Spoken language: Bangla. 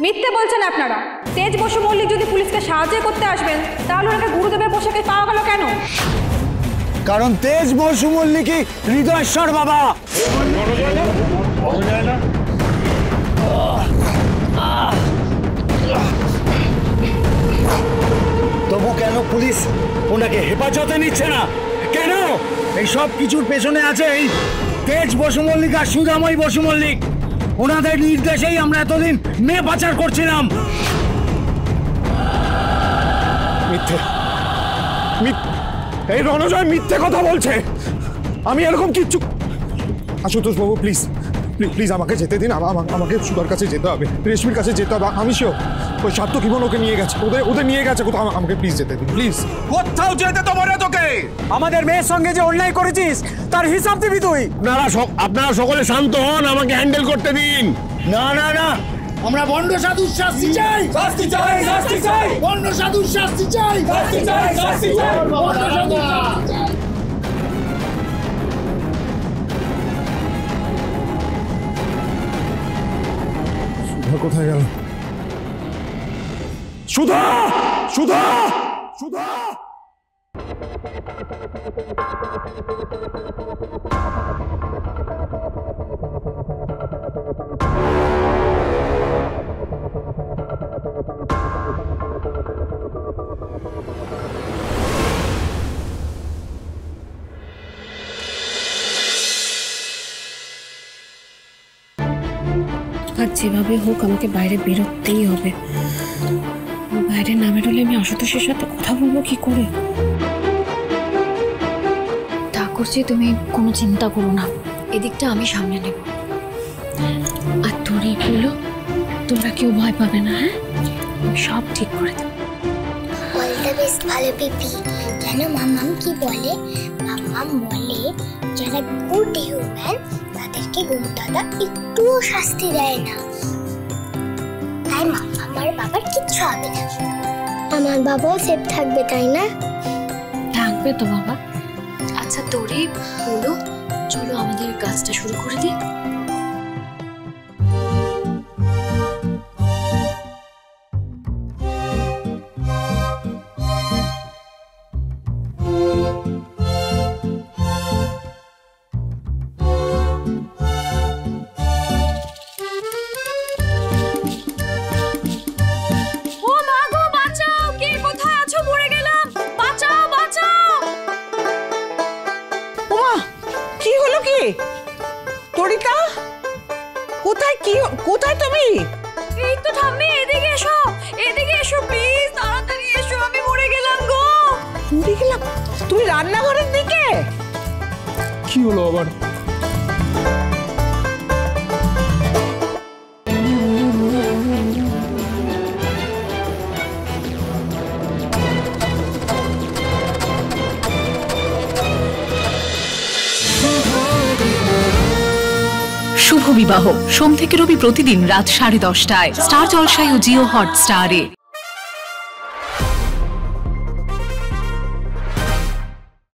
মিথ্যে বলছেন আপনারা। তেজ বসু মল্লিক যদি পুলিশকে সাহায্য করতে আসবেন তাহলে ওনাকে গুরুদেবের পোশাকে পাওয়া গেল কেন? কারণ তেজ বসু মল্লিকই হৃদয়েশ্বর বাবা। তবু কেন পুলিশ ওনাকে হেফাজতে নিচ্ছে না? কেন? এই সব কিছুর পেছনে আছে এই তেজ বসু মল্লিক আর সুধাময়ী বসু মল্লিক। ওনাদের নির্দেশেই আমরা এতদিন মেয়ে পাচার করছিলাম। মিথ্যে, এই রণজয় মিথ্যে কথা বলছে। আমি এরকম কিচ্ছু। আশুতোষ বাবু প্লিজ প্লিজ আমাকে যেতে দিন। আমাকে সুধার কাছে যেতে হবে, রেশমির কাছে যেতে হবে। আমি শিওর ওই সাত্য কিমন ওকে নিয়ে গেছে, ওদের নিয়ে গেছে কোথাও। আমাকে প্লিজ যেতে দিন প্লিজ। কোথাও যেতে তো বলে তোকে। আমাদের মেয়ের সঙ্গে যে অন্যায় করেছিস তার হিসাব দিবি তুই। আপনারা সকলে শান্ত হন, আমাকে হ্যান্ডেল করতে দিন। না না না, আমরা বন্ড সাধুর শাস্তি চাই। শাস্তি চাই, শাস্তি চাই। বন্ড সাধুর শাস্তি চাই। শাস্তি চাই, শাস্তি চাই। বন্ড সাধু। সুধা কোথায় গেল? সুধা, সুধা, সুধা। আর যেভাবে হোক আমাকে বাইরে বেরোতেই হবে। বাইরে না বেরোলে আমি আশুতোষের সাথে কথা বলবো কি করে? ঠাকুরজি তুমি কোনো চিন্তা করো না, এদিকটা আমি সামনে নেব। আর তোর এইগুলো তোমরা কেউ ভয় পাবে না, হ্যাঁ? আমি সব ঠিক করে দেবো। অল দ্য বেস্ট ভালো পিপি। জানো মাম্মাম কি বলে? মাম্মাম বলে যারা গুড হিউম্যান তাদেরকে গুরু দাদা একটুও শাস্তি দেয় না। তাই আমার বাবার কিচ্ছু হবে না। আমার বাবাও সেফ থাকবে, তাই না? থাকবে তো বাবা। আচ্ছা তোরে বলো, চলো আমাদের কাজটা শুরু করে দিই। তরিকা কোথায়? কি কোথায় তুমি? এই তো ঠাম্মি, এদিকে এসো, এদিকে এসো প্লিজ, তাড়াতাড়ি এসো, আমি মরে গেলাম গো। মরে গেলাম? তুমি রান্নাঘরের দিকে? কি হলো আবার? শুভ বিবাহ সোম থেকে রবি প্রতিদিন রাত 10:30টায় স্টার জলসায় ও জিও হটস্টারে।